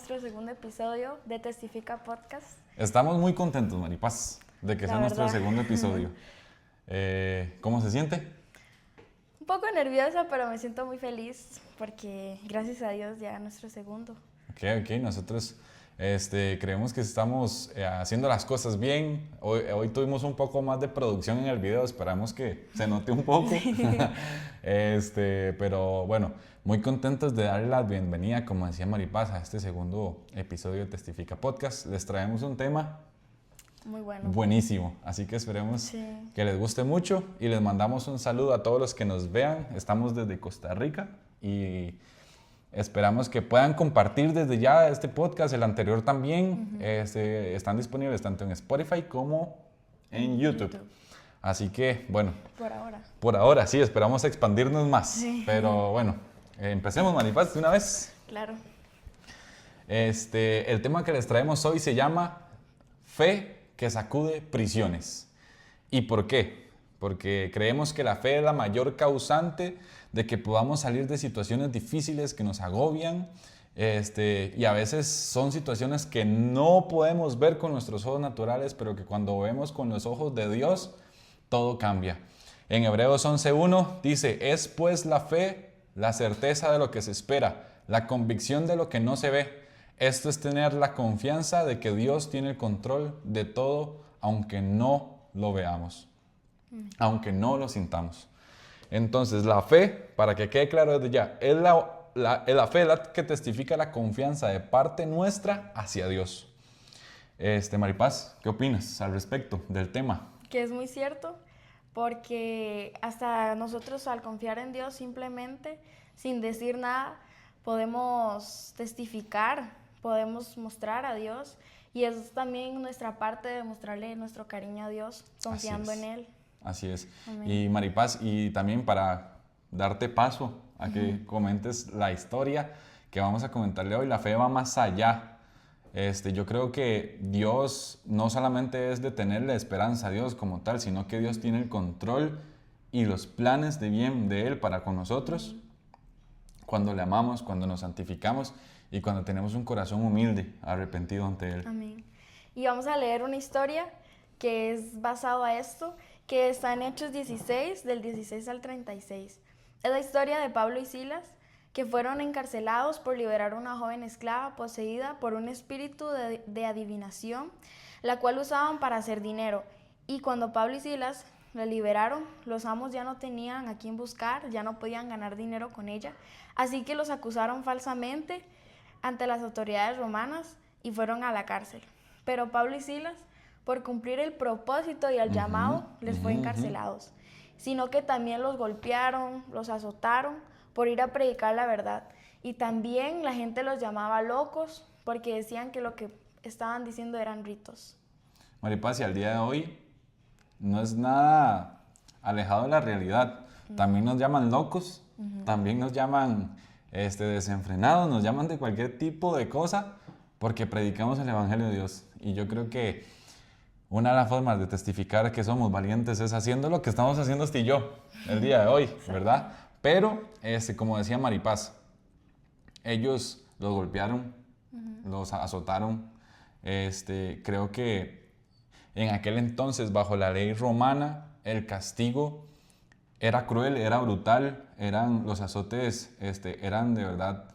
nuestro segundo episodio de Testifica Podcast. Estamos muy contentos, Maripaz, de que sea nuestro segundo episodio. ¿Cómo se siente? Un poco nerviosa, pero me siento muy feliz porque gracias a Dios ya nuestro segundo. Ok, nosotros creemos que estamos haciendo las cosas bien. Hoy tuvimos un poco más de producción en el video, esperamos que se note un poco. Pero bueno, muy contentos de darle la bienvenida, como decía Maripaz, a este segundo episodio de Testifica Podcast. Les traemos un tema muy bueno, buenísimo, así que esperemos que les guste mucho y les mandamos un saludo a todos los que nos vean. Estamos desde Costa Rica y esperamos que puedan compartir desde ya este podcast, el anterior también. Están disponibles tanto en Spotify como en YouTube. Así que, bueno. Por ahora, sí, esperamos expandirnos más. Sí. Pero bueno, empecemos, Maripaz, de una vez. Claro. El tema que les traemos hoy se llama Fe que sacude prisiones. ¿Y por qué? Porque creemos que la fe es la mayor causante de que podamos salir de situaciones difíciles que nos agobian, y a veces son situaciones que no podemos ver con nuestros ojos naturales, pero que cuando vemos con los ojos de Dios, todo cambia. En Hebreos 11:1 dice, es pues la fe, la certeza de lo que se espera, la convicción de lo que no se ve. Esto es tener la confianza de que Dios tiene el control de todo, aunque no lo veamos, aunque no lo sintamos. Entonces, la fe, para que quede claro desde ya, es la fe la que testifica la confianza de parte nuestra hacia Dios. Maripaz, ¿qué opinas al respecto del tema? Que es muy cierto, porque hasta nosotros al confiar en Dios simplemente, sin decir nada, podemos testificar, podemos mostrar a Dios, y es también nuestra parte de mostrarle nuestro cariño a Dios, confiando en Él. Así es. Amén. Y Maripaz, y también para darte paso a que comentes la historia que vamos a comentarle hoy, la fe va más allá. Yo creo que Dios no solamente es de tenerle esperanza a Dios como tal, sino que Dios tiene el control y los planes de bien de Él para con nosotros cuando le amamos, cuando nos santificamos y cuando tenemos un corazón humilde, arrepentido ante Él. Amén. Y vamos a leer una historia que es basado a esto, que está en Hechos 16, del 16 al 36. Es la historia de Pablo y Silas, que fueron encarcelados por liberar a una joven esclava poseída por un espíritu de adivinación, la cual usaban para hacer dinero. Y cuando Pablo y Silas la liberaron, los amos ya no tenían a quién buscar, ya no podían ganar dinero con ella, así que los acusaron falsamente ante las autoridades romanas y fueron a la cárcel. Pero Pablo y Silas, por cumplir el propósito y el llamado, les fue encarcelados, sino que también los golpearon, los azotaron por ir a predicar la verdad. Y también la gente los llamaba locos porque decían que lo que estaban diciendo eran ritos. Maripaz, y al día de hoy no es nada alejado de la realidad. También nos llaman locos, también nos llaman desenfrenados, nos llaman de cualquier tipo de cosa porque predicamos el Evangelio de Dios. Y yo creo que una de las formas de testificar que somos valientes es haciendo lo que estamos haciendo y yo el día de hoy, ¿verdad? Pero, como decía Maripaz, ellos los golpearon, los azotaron. Creo que en aquel entonces, bajo la ley romana, el castigo era cruel, era brutal, los azotes eran de verdad.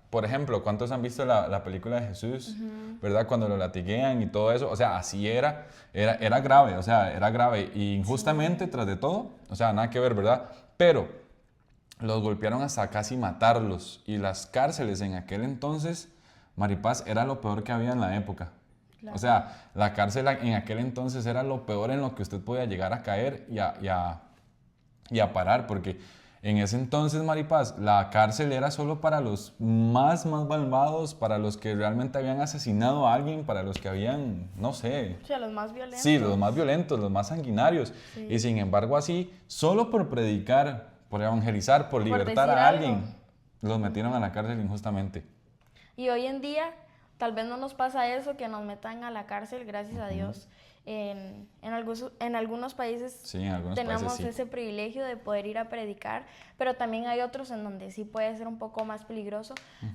Por ejemplo, ¿cuántos han visto la película de Jesús? ¿Verdad? Cuando lo latiguean y todo eso. O sea, así era grave, o sea, era grave. Y injustamente, tras de todo, o sea, nada que ver, ¿verdad? Pero los golpearon hasta casi matarlos. Y las cárceles en aquel entonces, Maripaz, era lo peor que había en la época. Claro. O sea, la cárcel en aquel entonces era lo peor en lo que usted podía llegar a caer y a parar, porque en ese entonces, Maripaz, la cárcel era solo para los más malvados, para los que realmente habían asesinado a alguien, para los que habían, no sé. O sea, los más violentos. Sí, los más violentos, los más sanguinarios. Sí. Y sin embargo así, solo por predicar, por evangelizar, por libertar a alguien, los metieron a la cárcel injustamente. Y hoy en día, tal vez no nos pasa eso, que nos metan a la cárcel, gracias a Dios. En algunos países Sí, en algunos tenemos países sí. ese privilegio de poder ir a predicar, pero también hay otros en donde sí puede ser un poco más peligroso.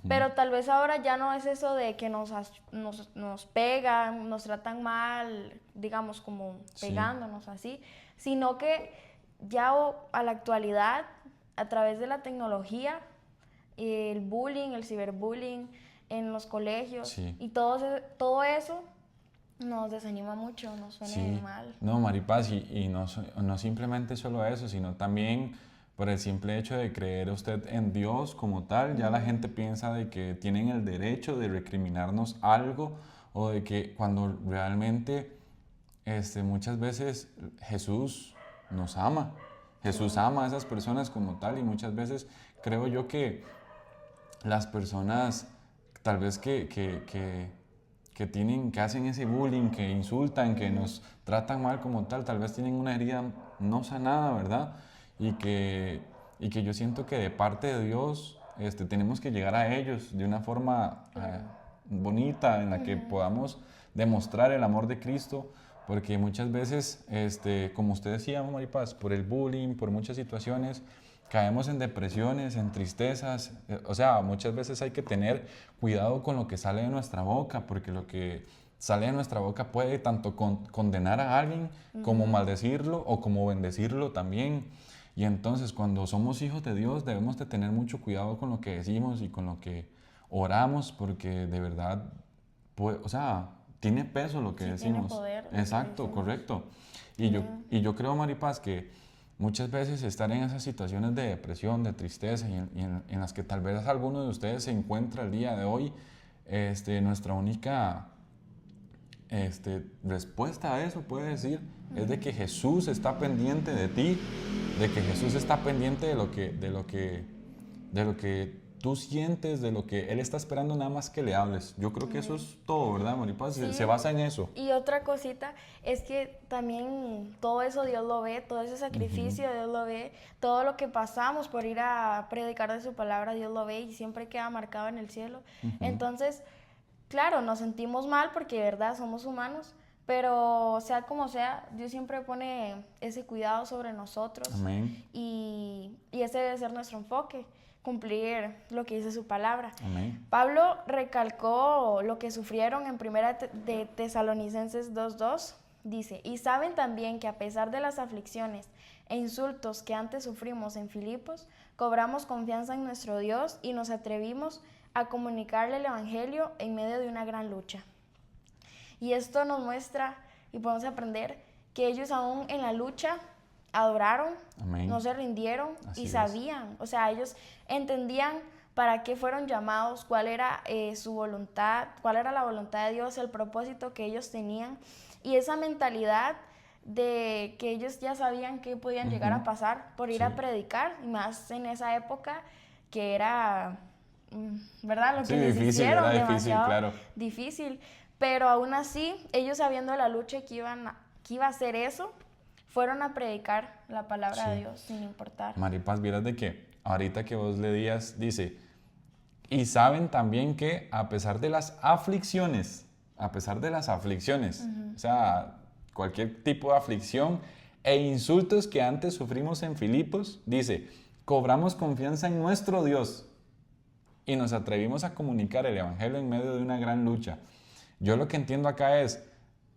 Pero tal vez ahora ya no es eso de que nos pegan, nos tratan mal, digamos como Sí. pegándonos así, sino que ya a la actualidad, a través de la tecnología, el bullying, el ciberbullying en los colegios Sí. y todo eso nos desanima mucho, nos suena Sí, mal. no, Maripaz, y no simplemente solo eso, sino también por el simple hecho de creer usted en Dios como tal, ya la gente piensa de que tienen el derecho de recriminarnos algo o de que cuando realmente muchas veces Jesús nos ama, Jesús ama a esas personas como tal y muchas veces creo yo que las personas tal vez que hacen ese bullying, que insultan, que nos tratan mal como tal vez tienen una herida no sanada, ¿verdad? Y que yo siento que de parte de Dios tenemos que llegar a ellos de una forma bonita en la que podamos demostrar el amor de Cristo, porque muchas veces, como usted decía, Maripaz, por el bullying, por muchas situaciones, caemos en depresiones, en tristezas. O sea, muchas veces hay que tener cuidado con lo que sale de nuestra boca, porque lo que sale de nuestra boca puede tanto condenar a alguien como maldecirlo o como bendecirlo también. Y entonces cuando somos hijos de Dios debemos de tener mucho cuidado con lo que decimos y con lo que oramos, porque de verdad, pues, o sea, tiene peso lo que Sí, decimos. tiene poder lo que Exacto, decimos. correcto. Y yo creo, Maripaz, que muchas veces estar en esas situaciones de depresión, de tristeza y en las que tal vez alguno de ustedes se encuentra el día de hoy, nuestra única respuesta a eso, puede decir, es de que Jesús está pendiente de ti, de que Jesús está pendiente de lo que tú sientes, de lo que Él está esperando nada más que le hables. Yo creo que eso es todo, ¿verdad, Maripaz? Sí. Se basa en eso. Y otra cosita es que también todo eso Dios lo ve, todo ese sacrificio Dios lo ve, todo lo que pasamos por ir a predicar de su palabra Dios lo ve y siempre queda marcado en el cielo. Entonces, claro, nos sentimos mal porque de verdad somos humanos, pero sea como sea, Dios siempre pone ese cuidado sobre nosotros. Amén. Y ese debe ser nuestro enfoque, cumplir lo que dice su palabra. Amén. Pablo recalcó lo que sufrieron en Primera de Tesalonicenses 2:2. Dice, y saben también que a pesar de las aflicciones e insultos que antes sufrimos en Filipos, cobramos confianza en nuestro Dios y nos atrevimos a comunicarle el Evangelio en medio de una gran lucha. Y esto nos muestra y podemos aprender que ellos aún en la lucha adoraron, Amén. no se rindieron. Así y es. sabían, o sea, ellos entendían para qué fueron llamados, cuál era su voluntad, cuál era la voluntad de Dios, el propósito que ellos tenían. Y esa mentalidad de que ellos ya sabían que podían llegar a pasar por ir a predicar, y más en esa época que era, ¿verdad? Lo que les difícil, hicieron, ¿verdad? Difícil, demasiado claro. difícil. Pero aún así, ellos sabiendo la lucha que iba a ser eso, fueron a predicar la palabra de Dios sin importar. Maripaz, vieras de que ahorita que vos le dice, y saben también que a pesar de las aflicciones, o sea, cualquier tipo de aflicción e insultos que antes sufrimos en Filipos, dice, cobramos confianza en nuestro Dios y nos atrevimos a comunicar el Evangelio en medio de una gran lucha. Yo lo que entiendo acá es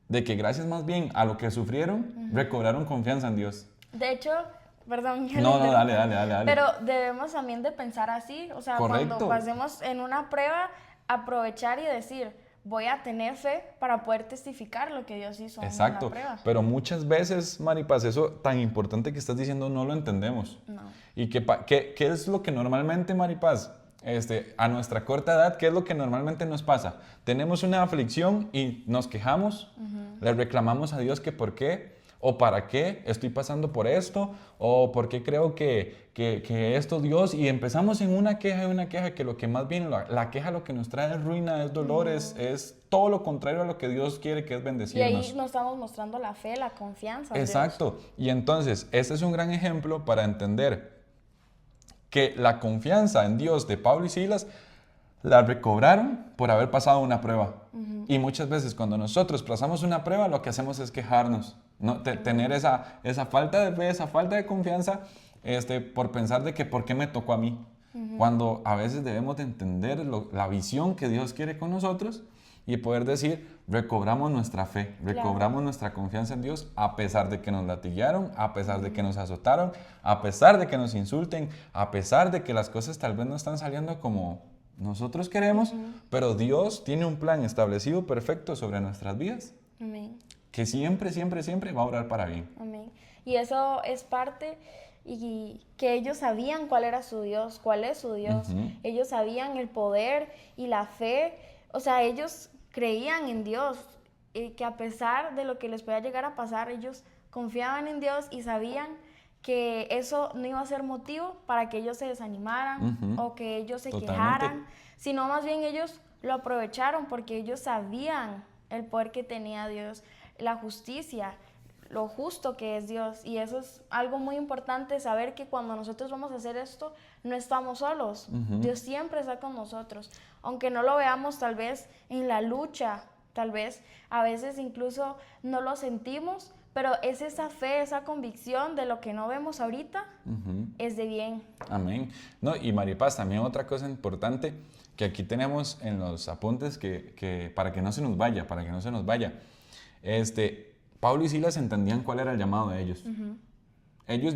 de que gracias más bien a lo que sufrieron, recobraron confianza en Dios. De hecho, perdón. No, dale. Pero debemos también de pensar así, o sea, Correcto. cuando pasemos en una prueba, aprovechar y decir, voy a tener fe para poder testificar lo que Dios hizo Exacto. en la prueba. Pero muchas veces, Maripaz, eso tan importante que estás diciendo no lo entendemos. No. ¿Y qué es lo que normalmente, Maripaz, a nuestra corta edad, qué es lo que normalmente nos pasa? Tenemos una aflicción y nos quejamos, le reclamamos a Dios que por qué, o para qué estoy pasando por esto, o por qué creo que esto Dios, y empezamos en una queja, que lo que más bien, la queja lo que nos trae es ruina, es dolor, es todo lo contrario a lo que Dios quiere, que es Y bendecirnos. ahí nos estamos mostrando la fe, la confianza en Exacto. Y entonces, este es un gran ejemplo para entender que la confianza en Dios de Pablo y Silas la recobraron por haber pasado una prueba. Y muchas veces cuando nosotros pasamos una prueba, lo que hacemos es quejarnos, ¿no? Tener esa falta de fe, esa falta de confianza, por pensar de que ¿por qué me tocó a mí? Cuando a veces debemos de entender la visión que Dios quiere con nosotros y poder decir, recobramos nuestra fe, recobramos nuestra confianza en Dios, a pesar de que nos latillaron, a pesar de que nos azotaron, a pesar de que nos insulten, a pesar de que las cosas tal vez no están saliendo como nosotros queremos, pero Dios tiene un plan establecido perfecto sobre nuestras vidas. Amén. Que siempre, siempre, siempre va a obrar para bien. Amén. Y eso es parte, y que ellos sabían cuál era su Dios, cuál es su Dios. Ellos sabían el poder y la fe. O sea, ellos creían en Dios, que a pesar de lo que les pueda llegar a pasar, ellos confiaban en Dios y sabían que eso no iba a ser motivo para que ellos se desanimaran o que ellos se quejaran, sino más bien ellos lo aprovecharon porque ellos sabían el poder que tenía Dios, la justicia, lo justo que es Dios. Y eso es algo muy importante, saber que cuando nosotros vamos a hacer esto, no estamos solos. Dios siempre está con nosotros. Aunque no lo veamos tal vez en la lucha, tal vez a veces incluso no lo sentimos, pero es esa fe, esa convicción de lo que no vemos ahorita, es de bien. Amén. No, y Maripaz, también otra cosa importante que aquí tenemos en los apuntes que para que no se nos vaya, Pablo y Silas entendían cuál era el llamado de ellos. Ellos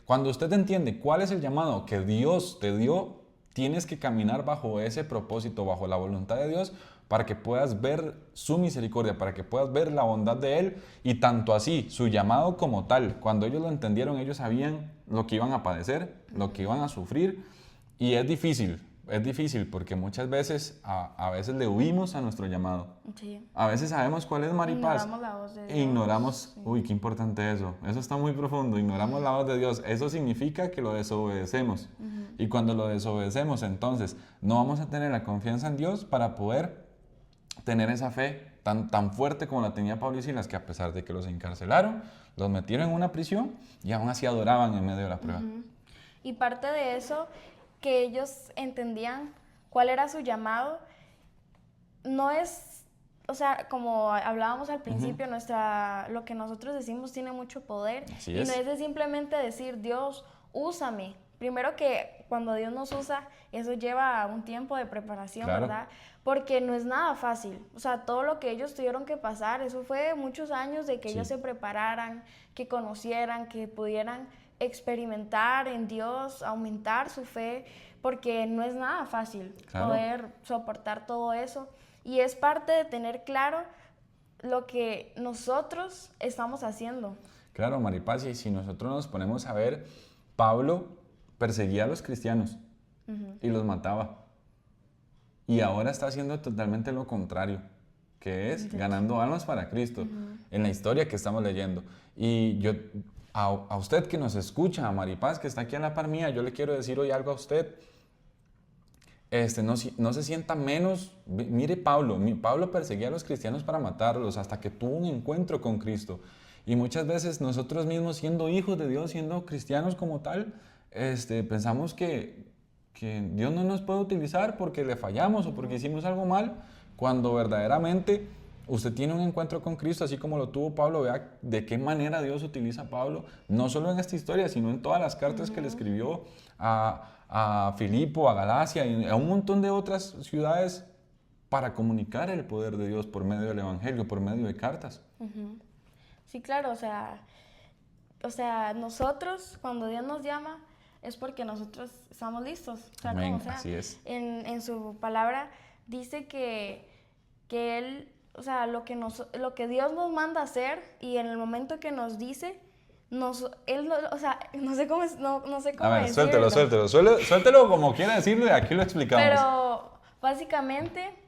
cuando usted entiende cuál es el llamado que Dios te dio, tienes que caminar bajo ese propósito, bajo la voluntad de Dios, para que puedas ver su misericordia, para que puedas ver la bondad de Él, y tanto así, su llamado como tal. Cuando ellos lo entendieron, ellos sabían lo que iban a padecer, lo que iban a sufrir, y es difícil porque muchas veces, a veces le huimos a nuestro llamado. Sí. A veces sabemos cuál es, Maripaz. Ignoramos la voz de Dios. Ignoramos, sí. Uy, qué importante eso está muy profundo, ignoramos la voz de Dios. Eso significa que lo desobedecemos. Y cuando lo desobedecemos, entonces no vamos a tener la confianza en Dios para poder tener esa fe tan fuerte como la tenía Pablo y Silas, que a pesar de que los encarcelaron, los metieron en una prisión y aún así adoraban en medio de la prueba. Y parte de eso, que ellos entendían cuál era su llamado, no es, o sea, como hablábamos al principio, lo que nosotros decimos tiene mucho poder. Así es. Y no es de simplemente decir, Dios, úsame. Primero que cuando Dios nos usa, eso lleva un tiempo de preparación, claro, ¿verdad? Porque no es nada fácil. O sea, todo lo que ellos tuvieron que pasar, eso fue muchos años de que ellos se prepararan, que conocieran, que pudieran experimentar en Dios, aumentar su fe, porque no es nada fácil poder soportar todo eso. Y es parte de tener claro lo que nosotros estamos haciendo. Claro, Maripaz, y si nosotros nos ponemos a ver, Pablo perseguía a los cristianos y los mataba. Y ahora está haciendo totalmente lo contrario, que es ganando almas para Cristo, en la historia que estamos leyendo. Y yo, a usted que nos escucha, a Maripaz, que está aquí a la par mía, yo le quiero decir hoy algo a usted. No se sienta menos. Mire, Pablo perseguía a los cristianos para matarlos hasta que tuvo un encuentro con Cristo. Y muchas veces nosotros mismos, siendo hijos de Dios, siendo cristianos como tal, pensamos que Dios no nos puede utilizar porque le fallamos o porque hicimos algo mal, cuando verdaderamente usted tiene un encuentro con Cristo, así como lo tuvo Pablo. Vea de qué manera Dios utiliza a Pablo, no solo en esta historia, sino en todas las cartas que le escribió a Filipo, a Galacia y a un montón de otras ciudades para comunicar el poder de Dios por medio del Evangelio, por medio de cartas. Sí, claro, o sea, nosotros, cuando Dios nos llama, es porque nosotros estamos listos. O sea, Amén, como sea, así es. En su palabra dice que Él, o sea, lo que Dios nos manda a hacer, y en el momento que nos dice, Él, o sea, no sé cómo A ver, decirlo. suéltelo como quiera decirlo y aquí lo explicamos. Pero básicamente,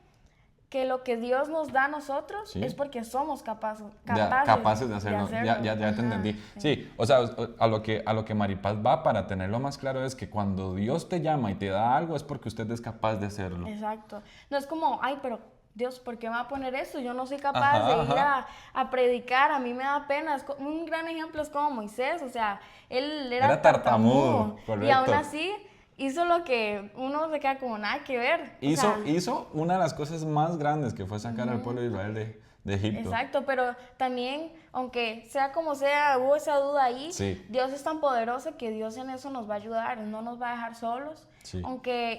que lo que Dios nos da a nosotros es porque somos capaces de hacerlo. Ya te entendí. Sí, o sea, a lo que Maripaz va, para tenerlo más claro, es que cuando Dios te llama y te da algo es porque usted es capaz de hacerlo. Exacto. No es como, ay, pero Dios, ¿por qué me va a poner eso? Yo no soy capaz de ir a predicar, a mí me da pena. Un gran ejemplo es como Moisés, o sea, él era tartamudo. Correcto. Y aún así, hizo lo que uno se queda como nada que ver. O sea, Hizo una de las cosas más grandes que fue sacar al pueblo de Israel de Egipto. exacto, pero también, aunque sea como sea, hubo esa duda ahí, Sí. Dios es tan poderoso que Dios en eso nos va a ayudar, no nos va a dejar solos, Sí.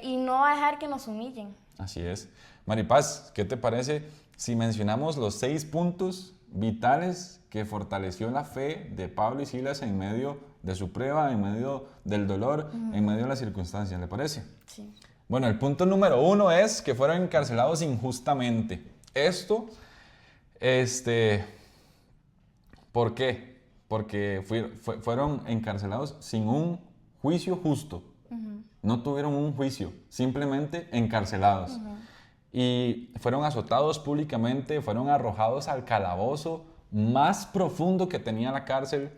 y no va a dejar que nos humillen. Así es. Maripaz, ¿qué te parece si mencionamos los 6 puntos vitales que fortaleció la fe de Pablo y Silas en medio de su prueba, en medio del dolor, en medio de las circunstancias? ¿Le parece? Sí. Bueno, el punto número 1 es que fueron encarcelados injustamente. Esto, ¿por qué? Porque fueron encarcelados sin un juicio justo. No tuvieron un juicio, simplemente encarcelados. Y fueron azotados públicamente, fueron arrojados al calabozo más profundo que tenía la cárcel.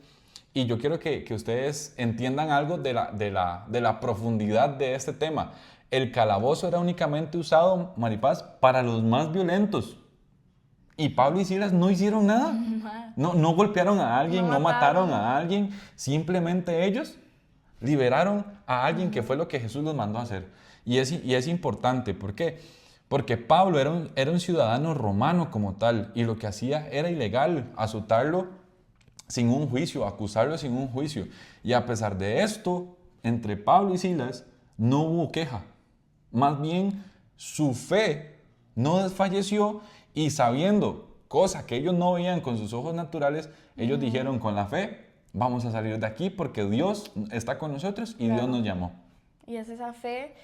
Y yo quiero que ustedes entiendan algo de la profundidad de este tema. El calabozo era únicamente usado, Maripaz, para los más violentos. Y Pablo y Silas no hicieron nada. No golpearon a alguien, no mataron a alguien. Simplemente ellos liberaron a alguien que fue lo que Jesús los mandó a hacer. Y es importante. ¿Por qué? Porque Pablo era un ciudadano romano como tal. Y lo que hacía era ilegal, azotarlo sin un juicio, acusarlo sin un juicio. Y a pesar de esto, entre Pablo y Silas no hubo queja. Más bien, su fe no desfalleció y sabiendo, cosa que ellos no veían con sus ojos naturales, ellos dijeron con la fe, vamos a salir de aquí porque Dios está con nosotros y Dios nos llamó. Y es esa fe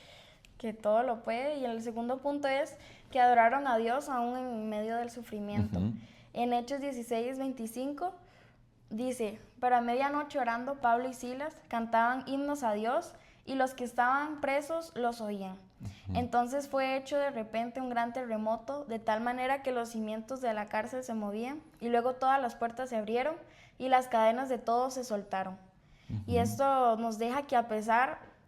que todo lo puede. Y el segundo punto es que adoraron a Dios aún en medio del sufrimiento. En Hechos 16:25 dice, pero a medianoche orando Pablo y Silas cantaban himnos a Dios y los que estaban presos los oían. Entonces fue hecho de repente un gran terremoto, de tal manera que los cimientos de la cárcel se movían y luego todas las puertas se abrieron y las cadenas de todos se soltaron. Y esto nos deja que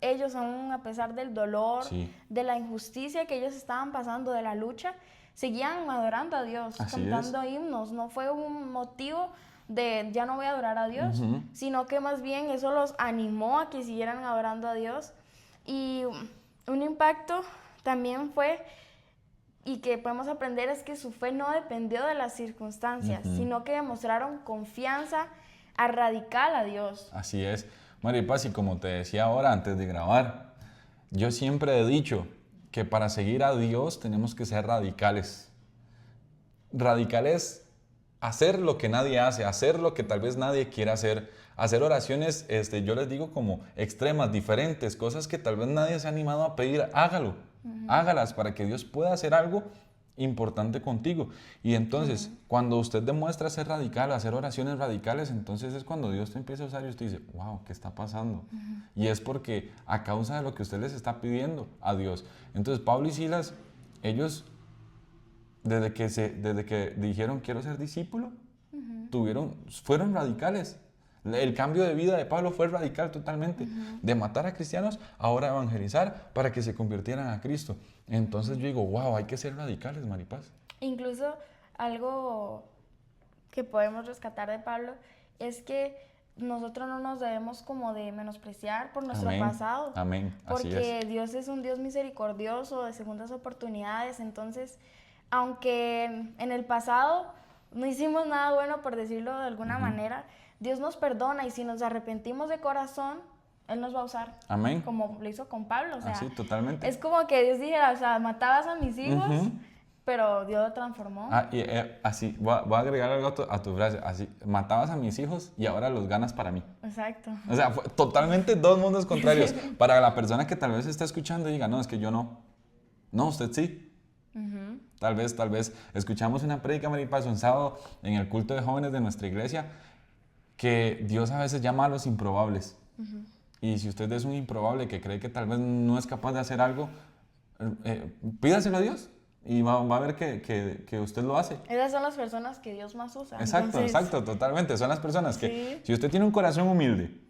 ellos aún a pesar del dolor, de la injusticia que ellos estaban pasando, de la lucha, seguían adorando a Dios, cantando himnos. No fue un motivo de ya no voy a adorar a Dios, sino que más bien eso los animó a que siguieran adorando a Dios. Y un impacto también fue, y que podemos aprender, es que su fe no dependió de las circunstancias, sino que demostraron confianza radical a Dios. Así es. Maripaz, y como te decía ahora antes de grabar, yo siempre he dicho que para seguir a Dios tenemos que ser radicales. Radicales, hacer lo que nadie hace, hacer lo que tal vez nadie quiera hacer, hacer oraciones, yo les digo como extremas, diferentes, cosas que tal vez nadie se ha animado a pedir, hágalo, hágalas para que Dios pueda hacer algo importante contigo. Y entonces, cuando usted demuestra ser radical, hacer oraciones radicales, entonces es cuando Dios te empieza a usar y usted dice, wow, ¿qué está pasando? Y es porque a causa de lo que usted les está pidiendo a Dios. Entonces, Pablo y Silas, ellos, desde que dijeron quiero ser discípulo, fueron radicales. El cambio de vida de Pablo fue radical totalmente. De matar a cristianos, ahora evangelizar para que se convirtieran a Cristo. Entonces yo digo, wow, hay que ser radicales, Maripaz. Incluso algo que podemos rescatar de Pablo es que nosotros no nos debemos como de menospreciar por nuestro pasado. Amén. Así porque es. Dios es un Dios misericordioso, de segundas oportunidades. Entonces, aunque en el pasado no hicimos nada bueno, por decirlo de alguna manera, Dios nos perdona, y si nos arrepentimos de corazón, Él nos va a usar. Amén. Como lo hizo con Pablo. O sea, así, totalmente. es como que Dios dijera, o sea, matabas a mis hijos, pero Dios lo transformó. Así, voy a agregar algo a tu frase. Así, matabas a mis hijos y ahora los ganas para mí. Exacto. O sea, fue totalmente dos mundos contrarios. Para la persona que tal vez está escuchando y diga, no, es que yo no. No, usted sí. Tal vez escuchamos una prédica, Maripaz, un sábado en el culto de jóvenes de nuestra iglesia, que Dios a veces llama a los improbables. Y si usted es un improbable que cree que tal vez no es capaz de hacer algo, pídaselo a Dios y va a ver que usted lo hace. Esas son las personas que Dios más usa. Exacto, totalmente. Son las personas que, si usted tiene un corazón humilde,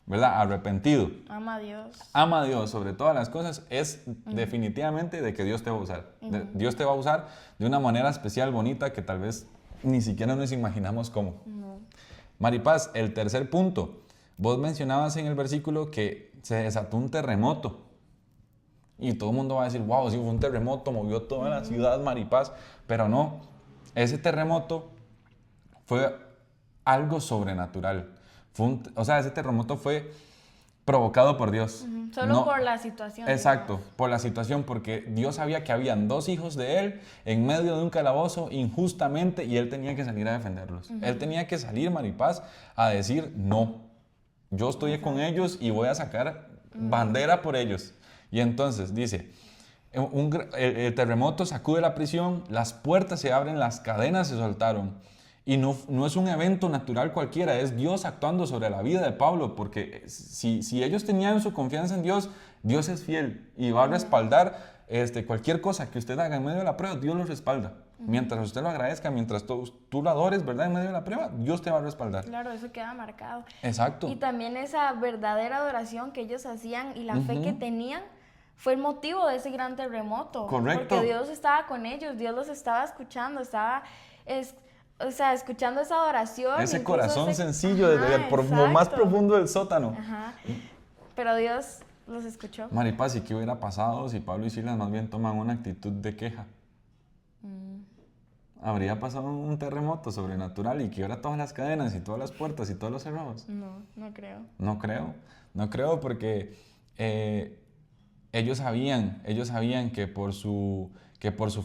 ¿verdad? Arrepentido. Ama a Dios. Ama a Dios sobre todas las cosas, es definitivamente de que Dios te va a usar. Dios te va a usar de una manera especial, bonita, que tal vez ni siquiera nos imaginamos cómo. Maripaz, el tercer punto. Vos mencionabas en el versículo que se desató un terremoto Y todo el mundo va a decir, wow, sí, fue un terremoto, movió toda la ciudad, Maripaz. Pero no, ese terremoto fue algo sobrenatural. O sea, ese terremoto fue provocado por Dios. Solo No, por la situación. exacto, Digamos. por la situación, porque Dios sabía que habían 2 hijos de él en medio de un calabozo injustamente y él tenía que salir a defenderlos. Él tenía que salir, Maripaz, a decir, no, yo estoy con ellos y voy a sacar bandera por ellos. Y entonces dice, el terremoto sacude la prisión, las puertas se abren, las cadenas se soltaron. Y no es un evento natural cualquiera, es Dios actuando sobre la vida de Pablo, porque si ellos tenían su confianza en Dios, Dios es fiel y va a respaldar cualquier cosa que usted haga en medio de la prueba, Dios lo respalda. Mientras usted lo agradezca, mientras tú lo adores, ¿verdad? En medio de la prueba, Dios te va a respaldar. Claro, eso queda marcado. Exacto. Y también esa verdadera adoración que ellos hacían y la fe que tenían fue el motivo de ese gran terremoto. Correcto. Porque Dios estaba con ellos, Dios los estaba escuchando, escuchando esa adoración. Ese corazón sencillo, desde el exacto. más profundo del sótano. Ajá. Pero Dios los escuchó. Maripaz, ¿y qué hubiera pasado si Pablo y Silas más bien toman una actitud de queja? Habría pasado un terremoto sobrenatural y que ahora todas las cadenas y todas las puertas y todos los cerrojos. No creo. No creo porque ellos sabían que por su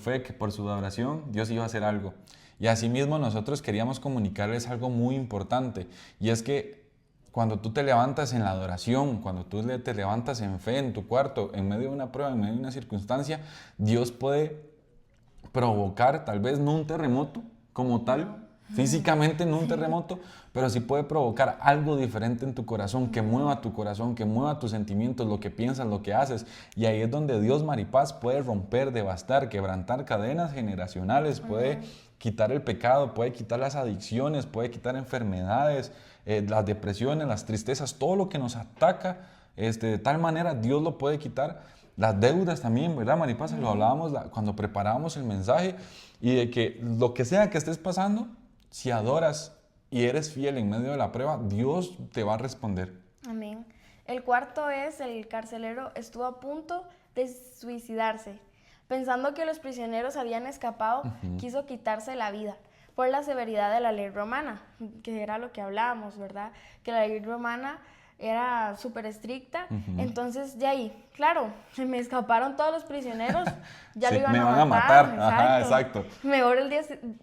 fe, que por su adoración, Dios iba a hacer algo. Y asimismo nosotros queríamos comunicarles algo muy importante, y es que cuando tú te levantas en la adoración, cuando tú te levantas en fe en tu cuarto, en medio de una prueba, en medio de una circunstancia, Dios puede provocar, tal vez no un terremoto como tal, físicamente no un terremoto, pero sí puede provocar algo diferente en tu corazón, que mueva tu corazón, que mueva tus sentimientos, lo que piensas, lo que haces. Y ahí es donde Dios, Maripaz, puede romper, devastar, quebrantar cadenas generacionales, puede quitar el pecado, puede quitar las adicciones, puede quitar enfermedades, las depresiones, las tristezas, todo lo que nos ataca, de tal manera Dios lo puede quitar. Las deudas también, ¿verdad, Maripaz? Lo hablábamos cuando preparábamos el mensaje, y de que lo que sea que estés pasando, si adoras y eres fiel en medio de la prueba, Dios te va a responder. Amén. El cuarto es, el carcelero estuvo a punto de suicidarse. Pensando que los prisioneros habían escapado, quiso quitarse la vida por la severidad de la ley romana, que era lo que hablábamos, ¿verdad? Que la ley romana era súper estricta. Entonces, de ahí, claro, se me escaparon todos los prisioneros, ya Sí, lo iban me a van matar. a matar. Ajá, exacto. Mejor él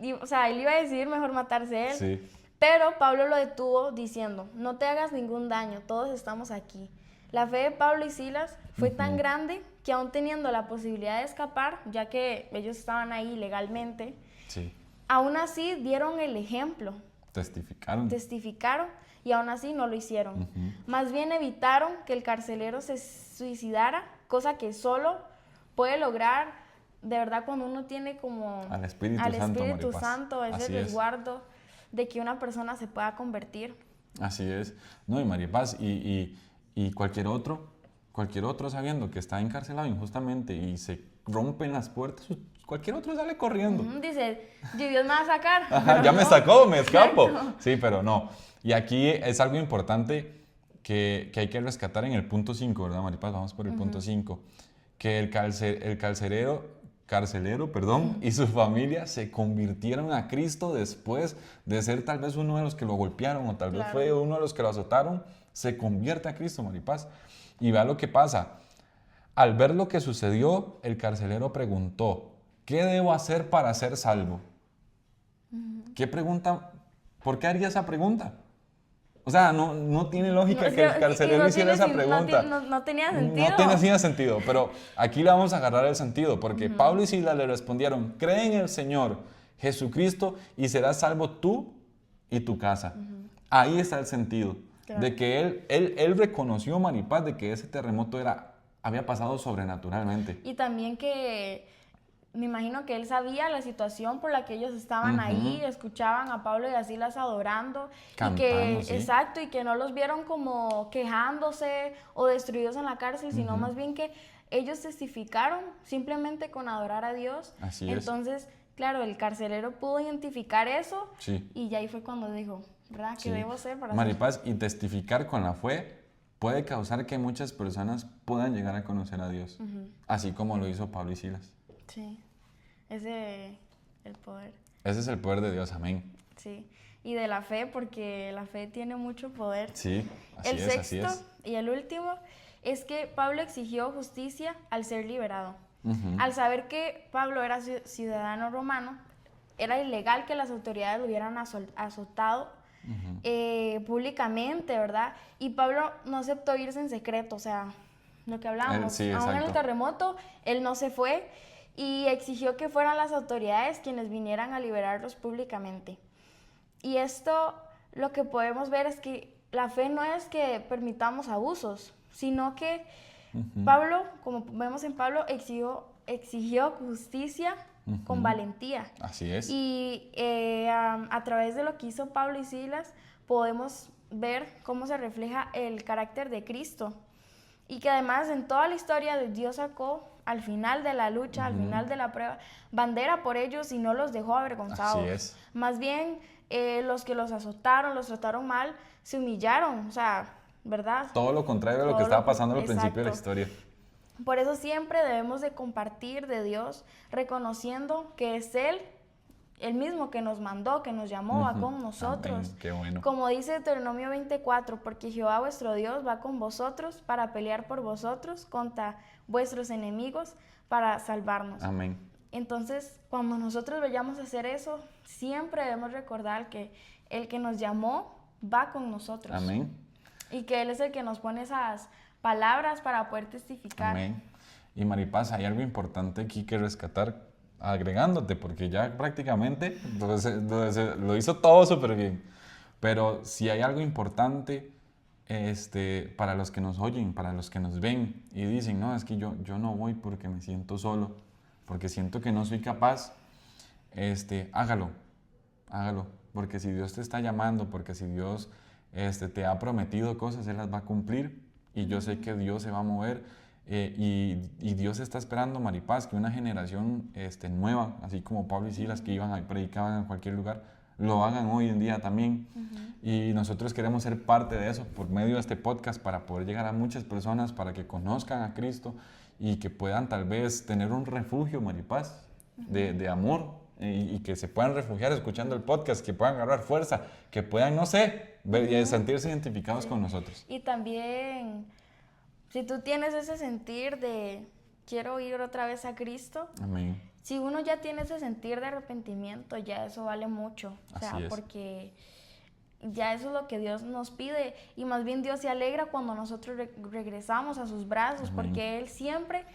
iba a decidir mejor matarse él. Sí. Pero Pablo lo detuvo diciendo, no te hagas ningún daño, todos estamos aquí. La fe de Pablo y Silas fue tan grande que aún teniendo la posibilidad de escapar, ya que ellos estaban ahí legalmente, Sí. aún así dieron el ejemplo. Testificaron y aún así no lo hicieron. Más bien evitaron que el carcelero se suicidara, cosa que solo puede lograr, de verdad, cuando uno tiene como al Espíritu Santo, ese Así es. resguardo de que una persona se pueda convertir. Así es. No, y Maripaz, y cualquier otro sabiendo que está encarcelado injustamente y se rompen las puertas, cualquier otro sale corriendo. Dice, Dios me va a sacar. Ajá, ya me sacó, me escapo. Sí, pero no. Y aquí es algo importante que hay que rescatar en el punto 5, ¿verdad, Maripaz? Vamos por el punto 5. Que el carcelero, y su familia se convirtieron a Cristo después de ser tal vez uno de los que lo golpearon o tal vez fue uno de los que lo azotaron. Se convierte a Cristo, Maripaz. Y vea lo que pasa. Al ver lo que sucedió, el carcelero preguntó, ¿qué debo hacer para ser salvo? ¿Qué pregunta? ¿Por qué haría esa pregunta? O sea, no tiene lógica que el carcelero hiciera esa pregunta. No tenía sentido. No tenía sentido, pero aquí le vamos a agarrar el sentido, porque Pablo y Silas le respondieron, cree en el Señor Jesucristo y serás salvo tú y tu casa. Ahí está el sentido, de que él reconoció, Maripaz, de que ese terremoto había pasado sobrenaturalmente. Y también que me imagino que él sabía la situación por la que ellos estaban ahí, escuchaban a Pablo y a Silas adorando, cantando, sí. Exacto, y que no los vieron como quejándose o destruidos en la cárcel, sino más bien que ellos testificaron simplemente con adorar a Dios. Así es. Entonces, claro, el carcelero pudo identificar eso, sí. Y ya ahí fue cuando dijo, ¿verdad? ¿Qué debo hacer para Maripaz, y testificar con la fe puede causar que muchas personas puedan llegar a conocer a Dios, así como lo hizo Pablo y Silas. Sí, ese el poder. Ese es el poder de Dios, amén. Sí, y de la fe, porque la fe tiene mucho poder. Sí, así El es, sexto así es. y el último es que Pablo exigió justicia al ser liberado. Ujú. Al saber que Pablo era ciudadano romano, era ilegal que las autoridades lo hubieran azotado públicamente, ¿verdad? Y Pablo no aceptó irse en secreto, o sea, lo que hablábamos. Sí, Aún en el exacto. terremoto, él no se fue y exigió que fueran las autoridades quienes vinieran a liberarlos públicamente. Y esto, lo que podemos ver es que la fe no es que permitamos abusos, sino que Pablo, como vemos en Pablo, exigió justicia con valentía. Así es. Y a través de lo que hizo Pablo y Silas, podemos ver cómo se refleja el carácter de Cristo. Y que además en toda la historia Dios sacó al final de la lucha, al final de la prueba, bandera por ellos y no los dejó avergonzados. Así es. Más bien, los que los azotaron, los trataron mal, se humillaron, o sea, ¿verdad? Todo lo contrario de lo Todo que estaba lo- pasando al principio de la exacto. historia. Por eso siempre debemos de compartir de Dios, reconociendo que es Él, el mismo que nos mandó, que nos llamó, va con nosotros. Amén, qué bueno. Como dice Deuteronomio 24, porque Jehová vuestro Dios va con vosotros para pelear por vosotros contra vuestros enemigos para salvarnos. Amén. Entonces, cuando nosotros vayamos a hacer eso, siempre debemos recordar que el que nos llamó va con nosotros. Amén. Y que Él es el que nos pone esas palabras para poder testificar. Amén. Y Maripaz, hay algo importante aquí que rescatar, agregándote, porque ya prácticamente lo hizo todo súper bien. Pero si hay algo importante para los que nos oyen, para los que nos ven y dicen, no, es que yo no voy porque me siento solo, porque siento que no soy capaz, hágalo, porque si Dios te está llamando, porque si Dios te ha prometido cosas, Él las va a cumplir y yo sé que Dios se va a mover y Dios está esperando, Maripaz, que una generación nueva, así como Pablo y Silas que iban y predicaban en cualquier lugar, lo hagan hoy en día también. Y nosotros queremos ser parte de eso por medio de este podcast para poder llegar a muchas personas, para que conozcan a Cristo y que puedan tal vez tener un refugio, Maripaz, de amor y que se puedan refugiar escuchando el podcast, que puedan agarrar fuerza, que puedan, no sé, sentirse identificados con nosotros. Y también, si tú tienes ese sentir de quiero ir otra vez a Cristo, Amén. si uno ya tiene ese sentir de arrepentimiento, ya eso vale mucho. O sea, Así es. porque ya eso es lo que Dios nos pide. Y más bien Dios se alegra cuando nosotros regresamos a sus brazos, Amén. porque Él siempre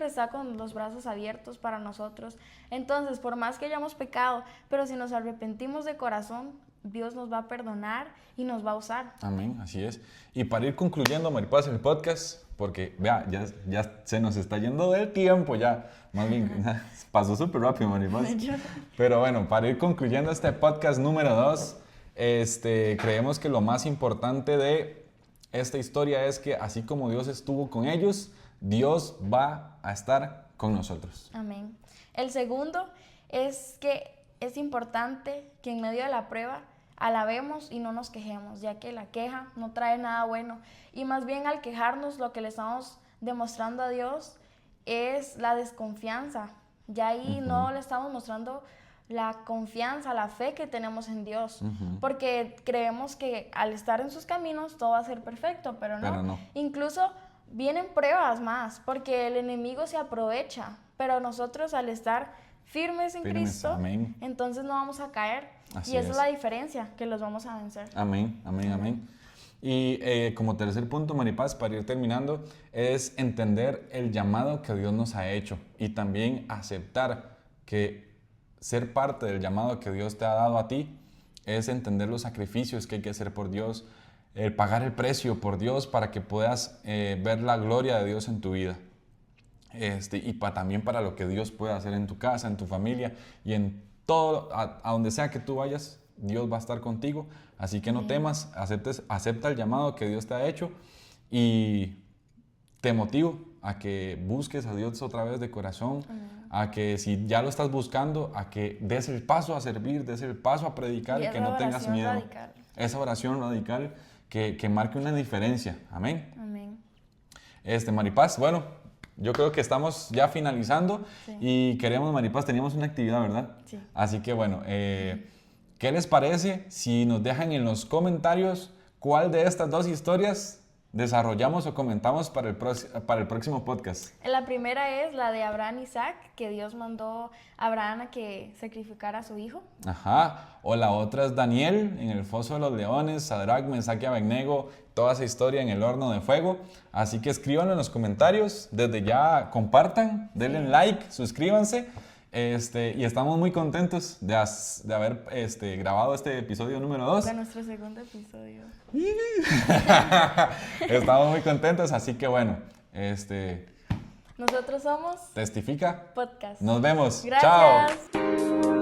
está con los brazos abiertos para nosotros. Entonces, por más que hayamos pecado, pero si nos arrepentimos de corazón, Dios nos va a perdonar y nos va a usar. Amén, así es. Y para ir concluyendo, Maripaz, el podcast, porque vea, ya se nos está yendo del tiempo ya. Más bien, pasó súper rápido, Maripaz. Pero bueno, para ir concluyendo este podcast número 2, creemos que lo más importante de esta historia es que así como Dios estuvo con ellos, Dios va a estar con nosotros. Amén. El segundo es que es importante que en medio de la prueba alabemos y no nos quejemos, ya que la queja no trae nada bueno. Y más bien al quejarnos lo que le estamos demostrando a Dios es la desconfianza. Ya ahí no le estamos mostrando la confianza, la fe que tenemos en Dios. Porque creemos que al estar en sus caminos todo va a ser perfecto, pero no. Incluso vienen pruebas más, porque el enemigo se aprovecha. Pero nosotros al estar firmes en Cristo, amén. entonces no vamos a caer. Así y esa es es la diferencia, que los vamos a vencer. Amén, amén, amén. Y como tercer punto, Maripaz, para ir terminando, es entender el llamado que Dios nos ha hecho y también aceptar que ser parte del llamado que Dios te ha dado a ti es entender los sacrificios que hay que hacer por Dios, el pagar el precio por Dios para que puedas ver la gloria de Dios en tu vida. Y también para lo que Dios puede hacer en tu casa, en tu familia y en todo, a donde sea que tú vayas, Dios va a estar contigo. Así que no temas, acepta el llamado que Dios te ha hecho y te motivo a que busques a Dios otra vez de corazón, a que si ya lo estás buscando, a que des el paso a servir, des el paso a predicar y que no tengas miedo. Radical. Esa oración radical que marque una diferencia. Amén. Amén. Maripaz, bueno, yo creo que estamos ya finalizando Sí. y queremos, Maripaz, teníamos una actividad, ¿verdad? Sí. Así que bueno, ¿qué les parece si nos dejan en los comentarios cuál de estas dos historias desarrollamos o comentamos para el próximo podcast? La primera es la de Abraham y Isaac, que Dios mandó a Abraham a que sacrificara a su hijo. Ajá, o la otra es Daniel en el foso de los leones, Sadrach, Mesach y Abednego, toda esa historia en el horno de fuego. Así que escríbanlo en los comentarios, desde ya compartan, denle like, suscríbanse. Y estamos muy contentos de haber grabado este episodio número 2. De nuestro segundo episodio. Estamos muy contentos, así que bueno, Nosotros somos Testifica. Podcast. Nos vemos. Chao. Gracias.